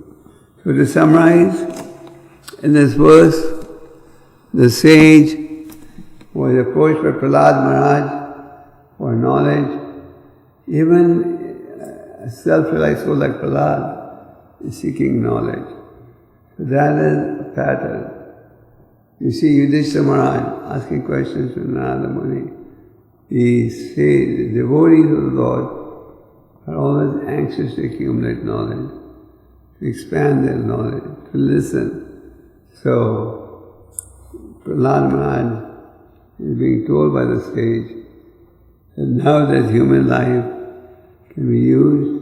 So to summarize, in this verse, the sage was approached by Prahlad Maharaj for knowledge. Even a self-realized soul like Prahlad is seeking knowledge. So that is a pattern. You see Yudhishthira Maharaj asking questions to Narada Muni. The devotees of the Lord are always anxious to accumulate knowledge, to expand their knowledge, to listen. So, Prahlad Maharaj is being told by the sage that now that human life can be used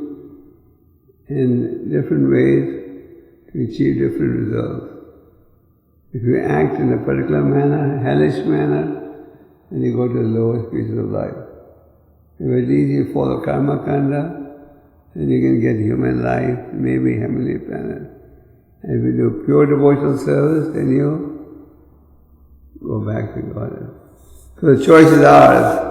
in different ways to achieve different results. If you act in a particular manner, hellish manner, then you go to the lowest pieces of life. If it's easy to follow karma kanda, then you can get human life, maybe heavenly planet. And if you do pure devotional service, then you go back to God. So the choice is ours.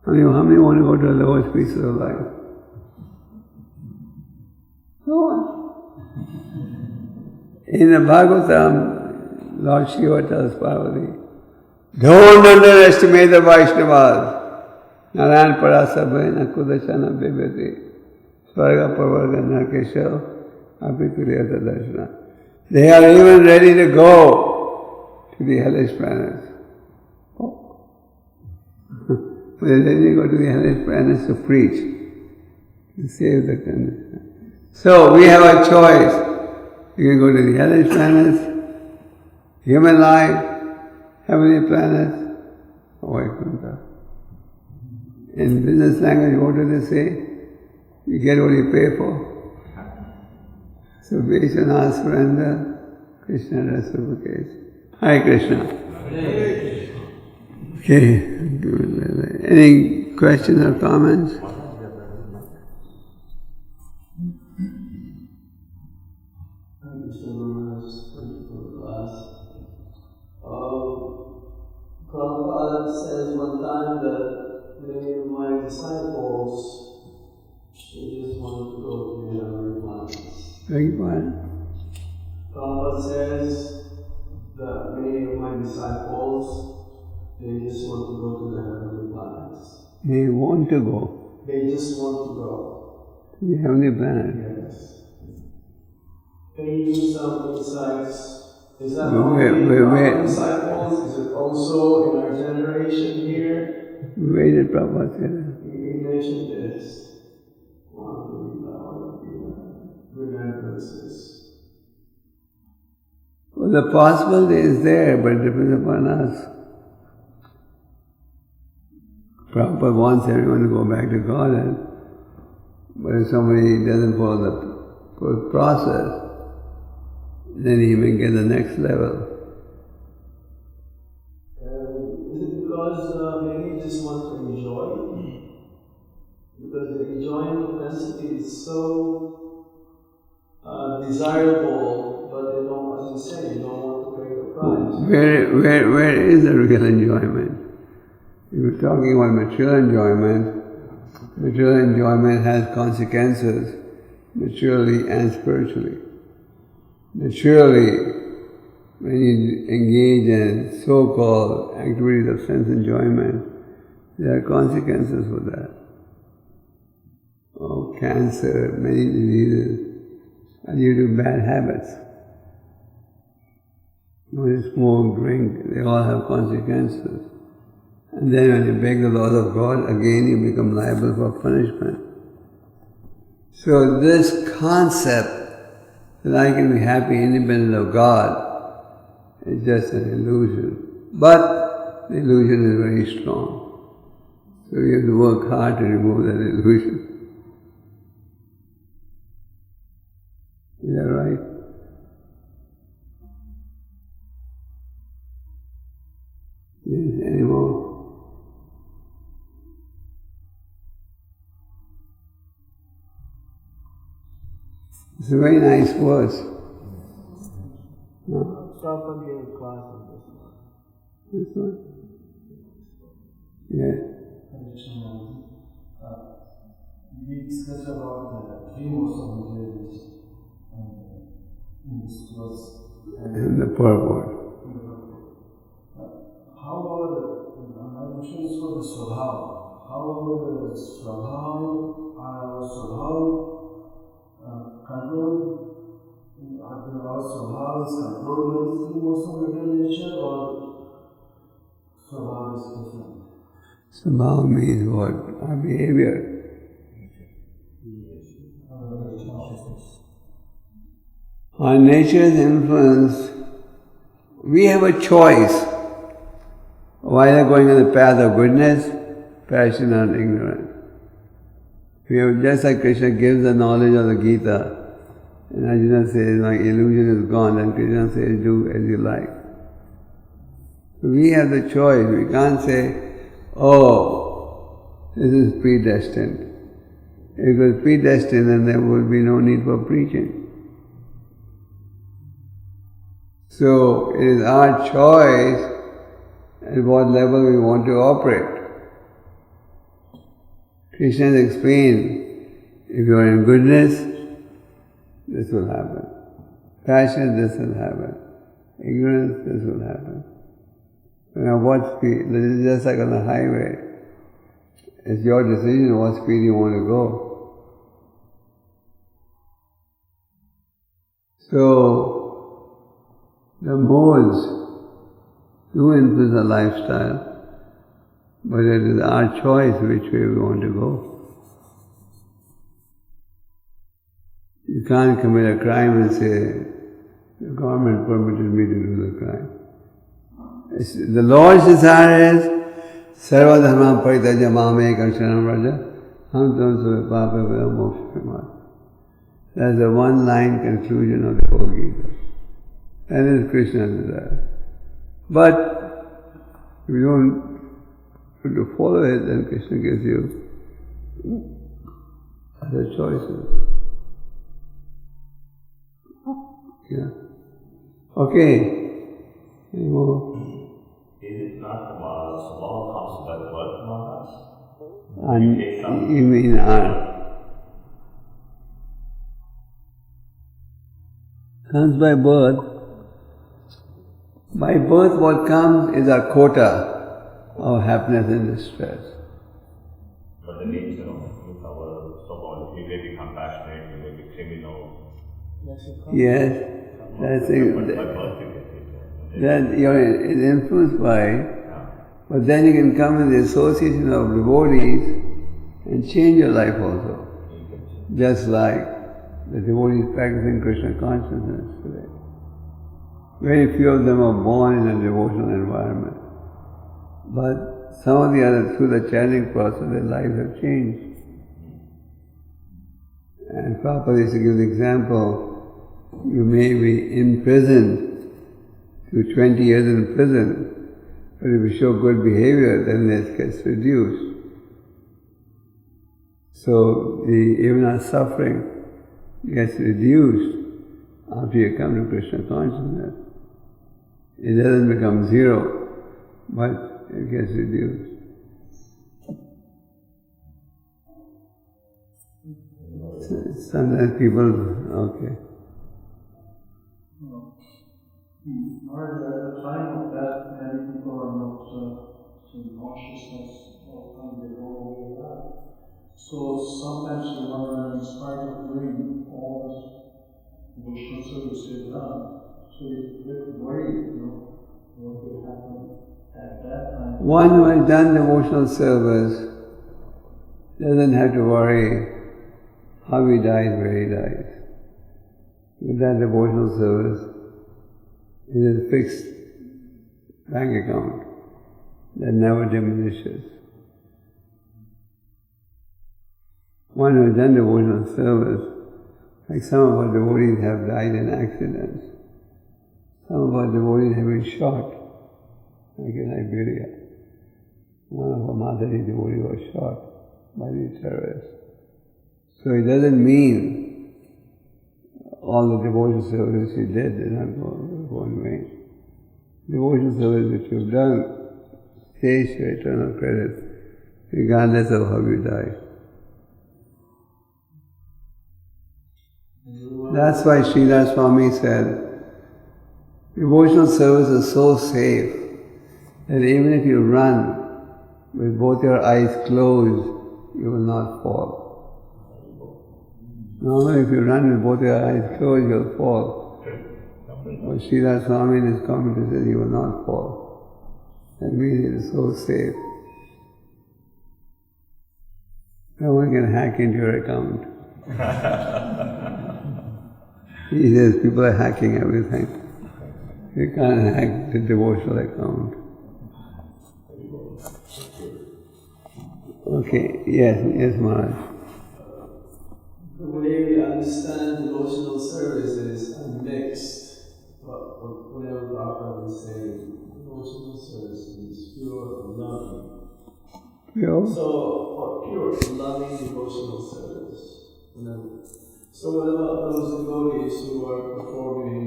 How many want to go to the lowest pieces of life? No one. In the Bhagavatam, Lord Shiva tells Parvati, don't underestimate the Vaishnavas. Narayan Parasabhay Nakudashana Bibhati Svarga Parvarga Narkesha Apikuriyata Darshana. They are even ready to go to the hellish planets. Oh. They are ready to go to the hellish planets to preach, to save the country. So we have a choice. You can go to the hellish planets, human life, heavenly planets, or Vaikuntha. In business language, what do they say? You get what you pay for. So based on our surrender, Krishna reciprocates. Hare Krishna. Okay. Any questions or comments? Prabhupada says one time that many of my disciples, they just want to go to the other planets. Very well. Prabhupada says that many of my disciples, they just want to go to the heavenly planets. They want to go. They just want to go. To the heavenly planet. Yes. Can you give some insights? Is that where disciples? Is it also in our generation here? Where did Prabhupada say that? You mentioned this. Remembrances. Well, the possibility is there, but it depends upon us. Prabhupada wants everyone to go back to Godhead, but if somebody doesn't follow the process, then he may get the next level. Is it because many just want to enjoy? Because the enjoying propensity is so desirable, but they don't, as you say, you don't want to pay the price. Where is the real enjoyment? If you're talking about material enjoyment has consequences, materially and spiritually. Naturally, when you engage in so-called activities of sense enjoyment, there are consequences for that. Oh, cancer, many diseases are due to bad habits. When you smoke, drink, they all have consequences. And then when you break the laws of God, again you become liable for punishment. So this concept that I can be happy independent of God is just an illusion. But the illusion is very strong. So you have to work hard to remove that illusion. Is that right? Yes, any more? It's a very nice verse. No? Prabhupada gave a class on this one. This one? Yeah. We discussed about the three modes of materialism in this verse. And the purport. How about my question is for the Swabhav. How about the Swabhav, control? Are our Swabhav is controlled by the three modes of material nature, or Swabhav is different? Svabhava means what? Our behavior. Our nature's influence, we have a choice. While going on the path of goodness, passion and ignorance. We have, just like Krishna gives the knowledge of the Gita, and Arjuna says, my illusion is gone, and Krishna says, do as you like. So we have the choice. We can't say, oh, this is predestined. If it was predestined, then there would be no need for preaching. So it is our choice at what level we want to operate. Krishna has explained, if you are in goodness, this will happen. Passion, this will happen. Ignorance, this will happen. Now what speed? This is just like on the highway. It's your decision what speed you want to go. So, the modes do influence the lifestyle, but it is our choice which way we want to go. You can't commit a crime and say, the government permitted me to do the crime. The Lord's desire is, Sarva dharma parityaja mamekam sharanam vraja, ham tvam save papa vedam moksha. That's the one-line conclusion of the whole Gita. That is Krishna's desire. But if you don't want to follow it, then Krishna gives you other choices. Yeah. Okay. Any more? Is it not Svabhava comes by birth, Maharaj? And you mean comes by birth. By birth what comes is our quota of happiness and distress. But the nature of our Svabhava, we may become passionate, we may be criminal. Yes, that's it. Then you're influenced by, but then you can come in the association of devotees and change your life also. Just like the devotees practicing Krishna consciousness today. Very few of them are born in a devotional environment. But some of the others, through the chanting process, their lives have changed. And Prabhupada used to give the example, you may be in prison to 20 years in prison, but if you show good behavior, then it gets reduced. So even our suffering gets reduced after you come to Krishna consciousness. It doesn't become zero, but it gets reduced. Sometimes people, okay. At the time of that, many people are not in consciousness of time they go away that. So sometimes when I'm inspired of doing all this devotional service they've done, so you get worried, what will happen at that time. One who has done devotional service doesn't have to worry how he dies, where he dies. With that devotional service, it is a fixed bank account that never diminishes. One who has done devotional service, like some of our devotees have died in accidents. Some of our devotees have been shot, like in Liberia. One of our Maharaja devotees was shot by the terrorists. So it doesn't mean all the devotional service you did not go in vain. Devotional service which you've done stays your eternal credit, regardless of how you die. That's why Śrīla Swami said, devotional service is so safe that even if you run with both your eyes closed, you will not fall. Normally if you run with both your eyes closed, you'll fall. But Śrīla Swami in his commentary says you will not fall. That means it is so safe. No one can hack into your account. He says people are hacking everything. You can't hack the devotional account. Okay, yes, Maharaj. The way we understand devotional services are mixed. Whenever Prabhupada was saying devotional service is pure and loving. Pure? So, for pure, loving devotional service. So what about those devotees who are performing,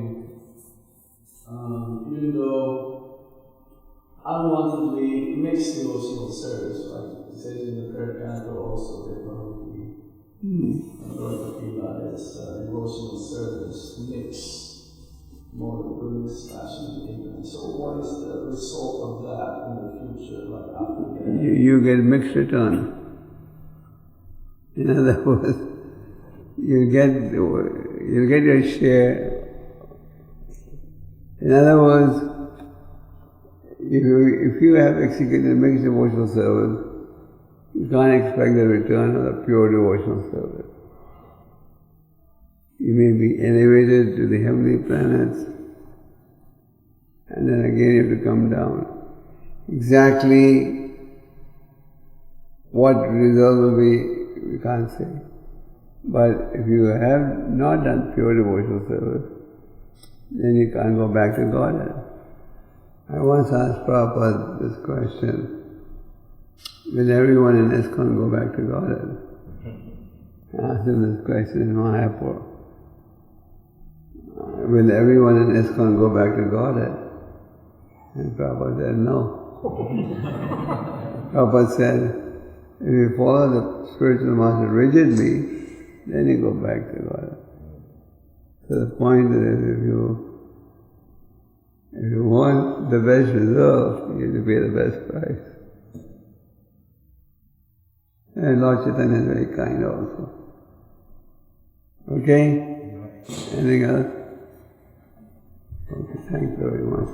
even though unwantedly mixed devotional service, like it says in the prayer canto also, they're going to be devotional service mix more goodness, passion, ignorance. So what is the result of that in the future, like after death? You get mixed return. In other words, you get your share. In other words, if you have executed mixed devotional service, you can't expect the return of the pure devotional service. You may be elevated to the heavenly planets, and then again you have to come down. Exactly what result will be, we can't say. But if you have not done pure devotional service, then you can't go back to Godhead. I once asked Prabhupada this question, will everyone in ISKCON go back to Godhead? I asked him this question in Mayapur. Will everyone in ISKCON go back to Godhead? And Prabhupada said no. Prabhupada said, if you follow the spiritual master rigidly, then you go back to Godhead. So the point is, if you want the best result, you have to pay the best price. And Lord Chaitanya is very kind also. Okay? Anything else? Okay, thank you very much.